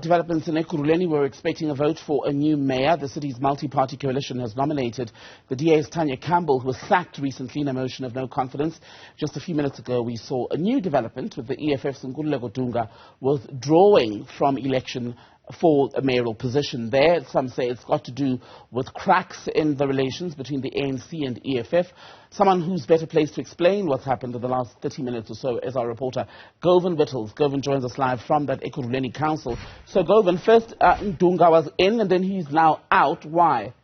developments in Ekurhuleni. We're expecting a vote for a new mayor. The city's multi-party coalition has nominated the DA's Tania Campbell, who was sacked recently in a motion of no confidence. Just a few minutes ago, we saw a new development with the EFF's Nkululeko Dunga withdrawing from election for a mayoral position there. Some say it's got to do with cracks in the relations between the ANC and EFF. Someone who's better placed to explain what's happened in the last 30 minutes or so is our reporter, Govan Whittles. Govan joins us live from that Ekurhuleni Council. So, Govan, first Dunga was in and then he's now out. Why?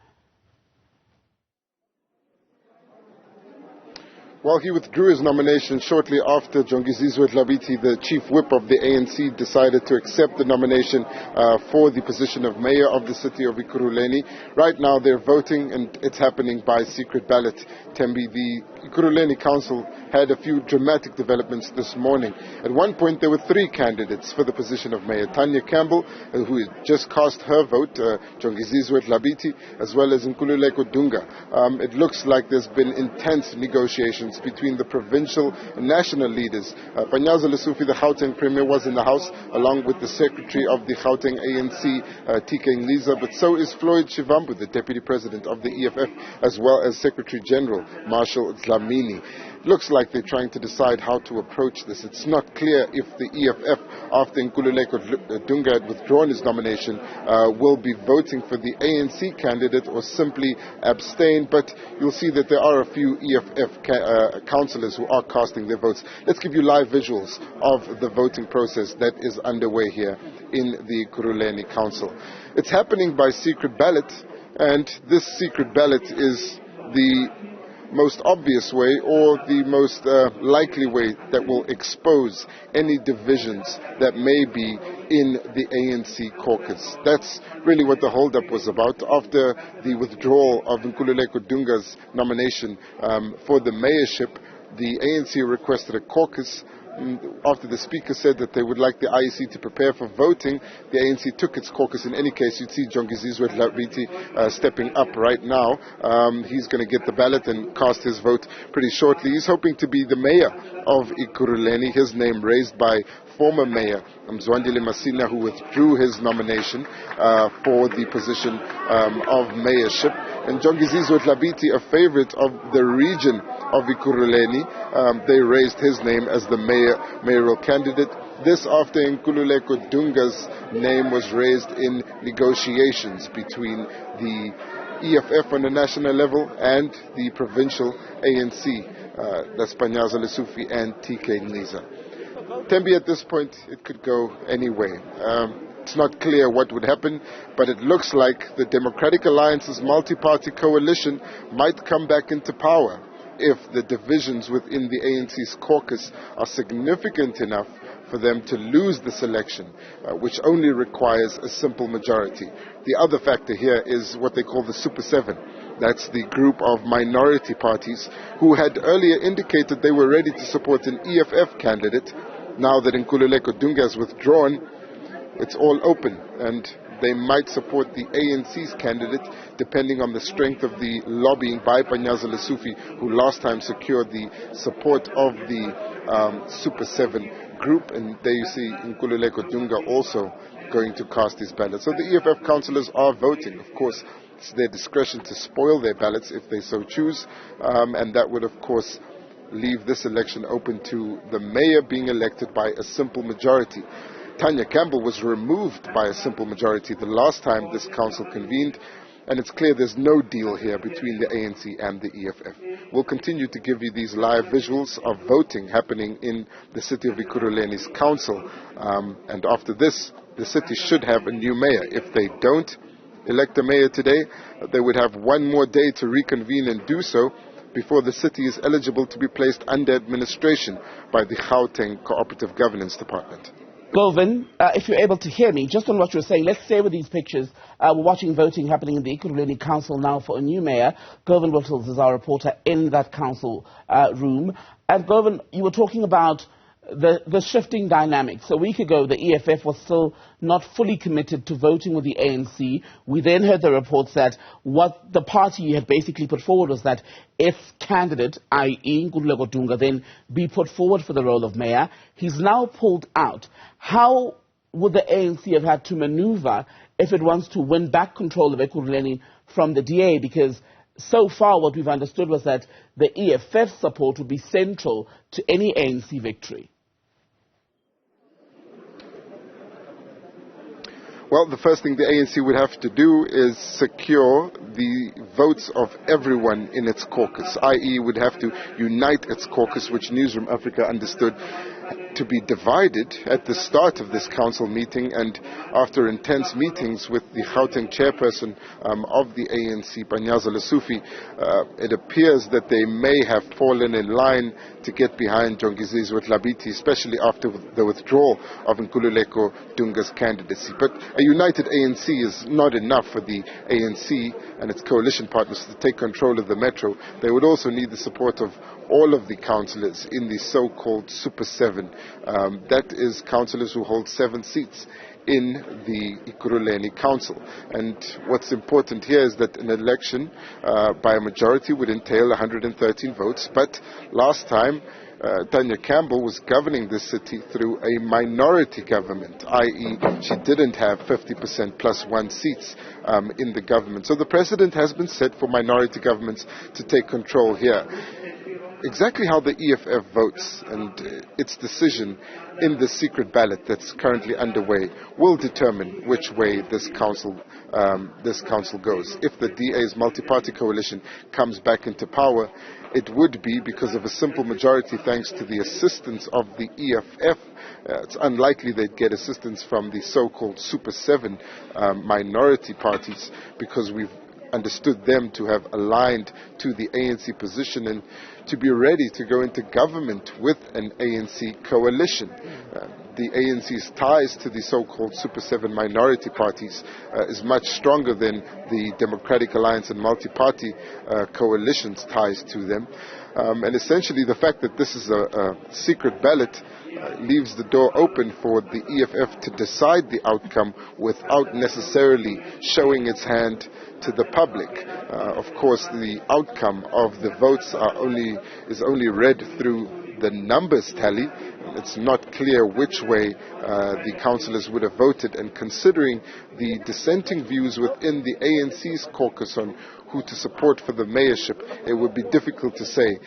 Well, he withdrew his nomination shortly after Jongizizwe Dlabiti, the chief whip of the ANC, decided to accept the nomination for the position of mayor of the city of Ekurhuleni. Right now they're voting and it's happening by secret ballot. Tembi, the Ekurhuleni Council had a few dramatic developments this morning. At one point there were 3 candidates for the position of mayor. Tania Campbell, who just cast her vote, Jongizizwe Dlabiti, as well as Nkululeko Dunga. It looks like there's been intense negotiations between the provincial and national leaders. Panyaza Lesufi, the Gauteng Premier, was in the house along with the Secretary of the Gauteng ANC, TK Ngliza, but so is Floyd Shivambu, the Deputy President of the EFF, as well as Secretary General Marshal Dlamini. Looks like they're trying to decide how to approach this. It's not clear if the EFF, after Nkululeko Dunga had withdrawn his nomination, will be voting for the ANC candidate or simply abstain, but you'll see that there are a few EFF councillors who are casting their votes. Let's give you live visuals of the voting process that is underway here in the Ekurhuleni Council. It's happening by secret ballot, and this secret ballot is the most obvious way or the most likely way that will expose any divisions that may be in the ANC caucus. That's really what the holdup was about. After the withdrawal of Nkululeko Dunga's nomination for the mayorship, the ANC requested a caucus. After the Speaker said that they would like the IEC to prepare for voting, the ANC took its caucus. In any case, you'd see Jongizizwe Dlabiti stepping up right now. He's going to get the ballot and cast his vote pretty shortly. He's hoping to be the mayor of Ekurhuleni, his name raised by former mayor Mzwandile Masina, who withdrew his nomination for the position of mayorship. And Jongizizwe Dlabiti, a favorite of the region of Ekurhuleni, they raised his name as the mayoral candidate. This after Nkululeko Dunga's name was raised in negotiations between the EFF on the national level and the provincial ANC, that's Panyaza Lesufi and TK Ngliza. Tembi, at this point, it could go any way. It's not clear what would happen, but it looks like the Democratic Alliance's multi-party coalition might come back into power if the divisions within the ANC's caucus are significant enough for them to lose this election, which only requires a simple majority. The other factor here is what they call the Super 7. That's the group of minority parties who had earlier indicated they were ready to support an EFF candidate. Now that Nkululeko Dunga has withdrawn, it's all open, and they might support the ANC's candidate depending on the strength of the lobbying by Panyaza Lesufi, who last time secured the support of the Super 7 group. And there you see Nkululeko Dunga also going to cast his ballot. So the EFF councillors are voting. Of course, it's their discretion to spoil their ballots if they so choose, and that would, of course, leave this election open to the mayor being elected by a simple majority. Tania Campbell was removed by a simple majority the last time this council convened, and it's clear there's no deal here between the ANC and the EFF. We'll continue to give you these live visuals of voting happening in the city of Ekurhuleni's council, and after this, the city should have a new mayor. If they don't elect a mayor today, they would have one more day to reconvene and do so before the city is eligible to be placed under administration by the Gauteng Cooperative Governance Department. Govan, if you're able to hear me, just on what you're saying, let's stay with these pictures. We're watching voting happening in the Ekurhuleni Council now for a new mayor. Govan Whittles is our reporter in that council room. And Govan, you were talking about the shifting dynamics. A week ago, the EFF was still not fully committed to voting with the ANC. We then heard the reports that what the party had basically put forward was that its candidate, i.e. Nkululeko Dunga, then be put forward for the role of mayor. He's now pulled out. How would the ANC have had to maneuver if it wants to win back control of Ekurhuleni from the DA? Because so far what we've understood was that the EFF support would be central to any ANC victory. Well, the first thing the ANC would have to do is secure the votes of everyone in its caucus, i.e. would have to unite its caucus, which Newzroom Afrika understood to be divided at the start of this council meeting, and after intense meetings with the Gauteng chairperson of the ANC, Panyaza Lesufi, it appears that they may have fallen in line to get behind Jongizizwe Tlhabiti, especially after the withdrawal of Nkululeko Dunga's candidacy. But a united ANC is not enough for the ANC and its coalition partners to take control of the metro. They would also need the support of all of the councillors in the so-called Super 7. That is councillors who hold 7 seats in the Ekurhuleni Council. And what's important here is that an election by a majority would entail 113 votes, but last time Tania Campbell was governing this city through a minority government, i.e. she didn't have 50% plus 1 seats in the government. So the precedent has been set for minority governments to take control here. Exactly how the EFF votes and its decision in the secret ballot that's currently underway will determine which way this council goes. If the DA's multi-party coalition comes back into power, it would be because of a simple majority thanks to the assistance of the EFF. It's unlikely they'd get assistance from the so-called Super 7 minority parties, because we've understood them to have aligned to the ANC position and to be ready to go into government with an ANC coalition. The ANC's ties to the so-called Super 7 minority parties is much stronger than the Democratic Alliance and multi-party coalition's ties to them. And essentially the fact that this is a secret ballot leaves the door open for the EFF to decide the outcome without necessarily showing its hand to the public. Of course, the outcome of the votes is only read through the numbers tally. It's not clear which way the councillors would have voted, and considering the dissenting views within the ANC's caucus on who to support for the mayorship, it would be difficult to say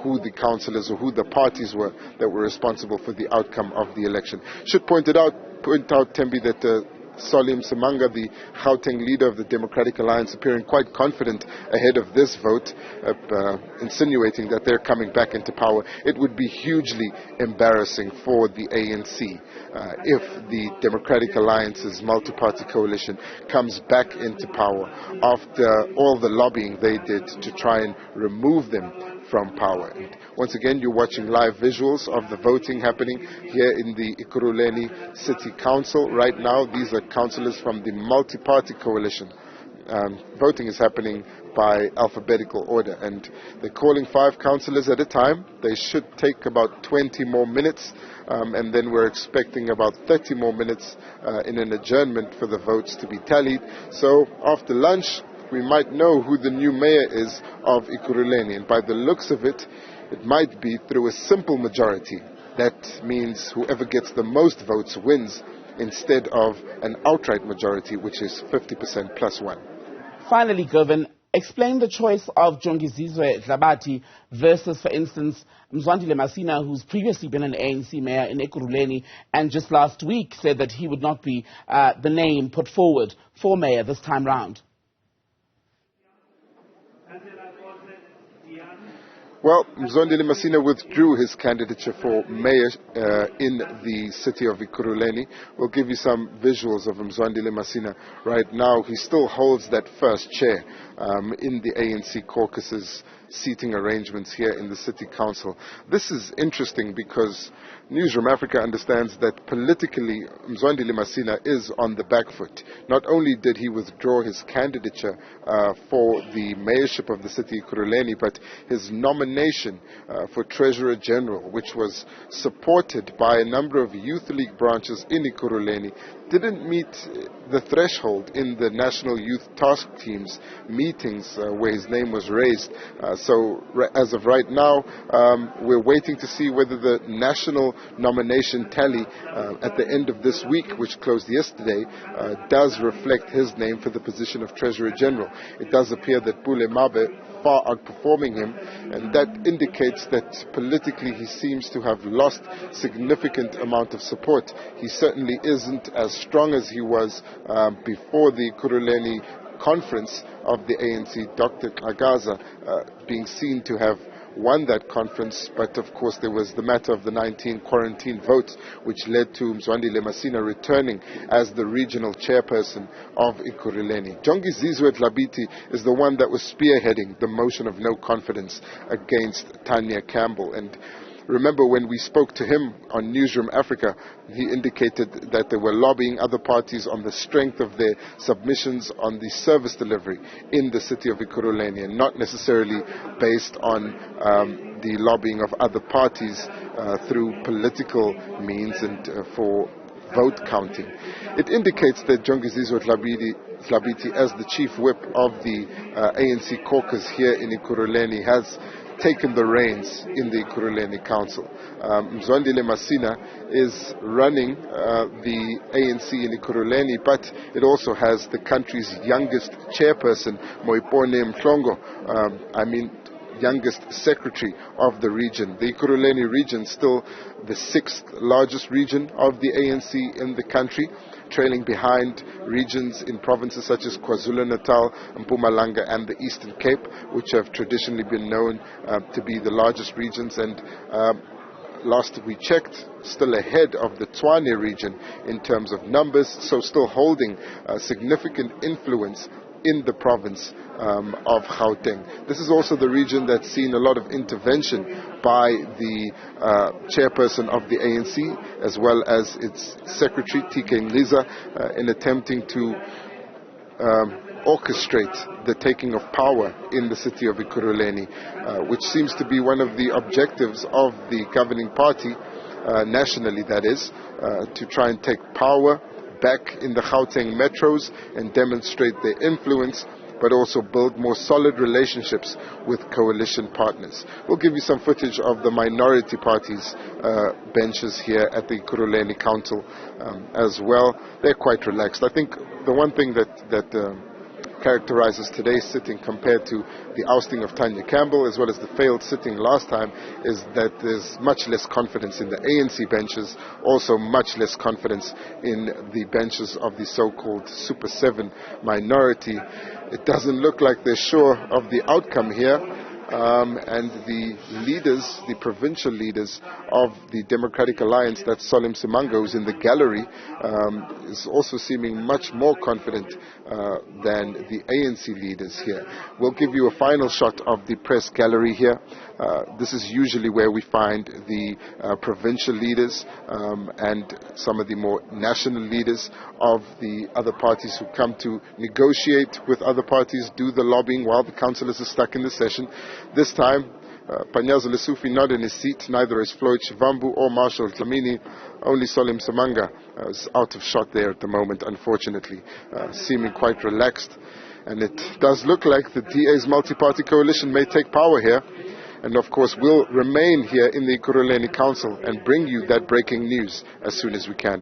who the councillors or who the parties were that were responsible for the outcome of the election. Should point out, Tembi, that Salim Simanga, the Gauteng leader of the Democratic Alliance, appearing quite confident ahead of this vote, insinuating that they're coming back into power. It would be hugely embarrassing for the ANC if the Democratic Alliance's multi-party coalition comes back into power after all the lobbying they did to try and remove them from power. And once again, you're watching live visuals of the voting happening here in the Ekurhuleni City Council. Right now, these are councillors from the multi-party coalition. Voting is happening by alphabetical order, and they're calling 5 councillors at a time. They should take about 20 more minutes, and then we're expecting about 30 more minutes in an adjournment for the votes to be tallied. So after lunch, we might know who the new mayor is of Ekurhuleni, and by the looks of it, it might be through a simple majority. That means whoever gets the most votes wins, instead of an outright majority, which is 50% plus 1. Finally, Govan, explain the choice of Jongizizwe Tlhabiti versus, for instance, Mzwandile Masina, who's previously been an ANC mayor in Ekurhuleni and just last week said that he would not be the name put forward for mayor this time round. Well, Mzwandile Masina withdrew his candidature for mayor in the city of Ekurhuleni. We'll give you some visuals of Mzwandile Masina right now. He still holds that first chair in the ANC caucus's seating arrangements here in the city council. This is interesting because Newzroom Afrika understands that politically Mzwandile Masina is on the back foot. Not only did he withdraw his candidature for the mayorship of the city Ekurhuleni, but his nomination for Treasurer General, which was supported by a number of youth league branches in Ekurhuleni, didn't meet the threshold in the National Youth Task Team's meetings where his name was raised. So as of right now, we're waiting to see whether the national nomination tally at the end of this week, which closed yesterday, does reflect his name for the position of Treasurer General. It does appear that Pule Mabe far outperforming him, and that indicates that politically he seems to have lost significant amount of support. He certainly isn't as strong as he was before the Ekurhuleni conference of the ANC. Dr. Agaza being seen to have won that conference, but of course there was the matter of the 19 quarantine votes, which led to Mzwandile Masina returning as the regional chairperson of Ekurhuleni. Jongizizwe Dlabiti is the one that was spearheading the motion of no confidence against Tania Campbell. And remember, when we spoke to him on Newzroom Afrika, he indicated that they were lobbying other parties on the strength of their submissions on the service delivery in the city of Ekurhuleni, and not necessarily based on the lobbying of other parties through political means and for vote counting. It indicates that Jongizizwe Dlabiti, as the chief whip of the ANC caucus here in Ekurhuleni, has taken the reins in the Ekurhuleni Council. Mzwandile Masina is running the ANC in Ekurhuleni, but it also has the country's youngest chairperson, Moipone Mhlongo, youngest secretary of the region. The Ekurhuleni region, still the 6th largest region of the ANC in the country, trailing behind regions in provinces such as KwaZulu-Natal, Mpumalanga and the Eastern Cape, which have traditionally been known to be the largest regions, and last we checked, still ahead of the Tshwane region in terms of numbers, so still holding significant influence in the province of Gauteng. This is also the region that's seen a lot of intervention by the chairperson of the ANC, as well as its secretary, TK Mliza, in attempting to orchestrate the taking of power in the city of Ekurhuleni, which seems to be one of the objectives of the governing party, nationally that is, to try and take power back in the Gauteng metros and demonstrate their influence, but also build more solid relationships with coalition partners. We'll give you some footage of the minority parties' benches here at the Ekurhuleni Council as well. They're quite relaxed. I think the one thing that characterizes today's sitting compared to the ousting of Tania Campbell, as well as the failed sitting last time, is that there's much less confidence in the ANC benches, also much less confidence in the benches of the so-called Super 7 minority. It doesn't look like they're sure of the outcome here. And the leaders, the provincial leaders of the Democratic Alliance, that's Solim Simango, who's in the gallery, is also seeming much more confident than the ANC leaders here. We'll give you a final shot of the press gallery here. This is usually where we find the provincial leaders and some of the more national leaders of the other parties who come to negotiate with other parties, do the lobbying while the councillors are stuck in the session. This time, Panyazo Lesufi not in his seat, neither is Floyd Shivambu or Marshall Dlamini. Only Solim Samanga is out of shot there at the moment, unfortunately, seeming quite relaxed. And it does look like the DA's multi-party coalition may take power here. And of course, we'll remain here in the Ekurhuleni Council and bring you that breaking news as soon as we can.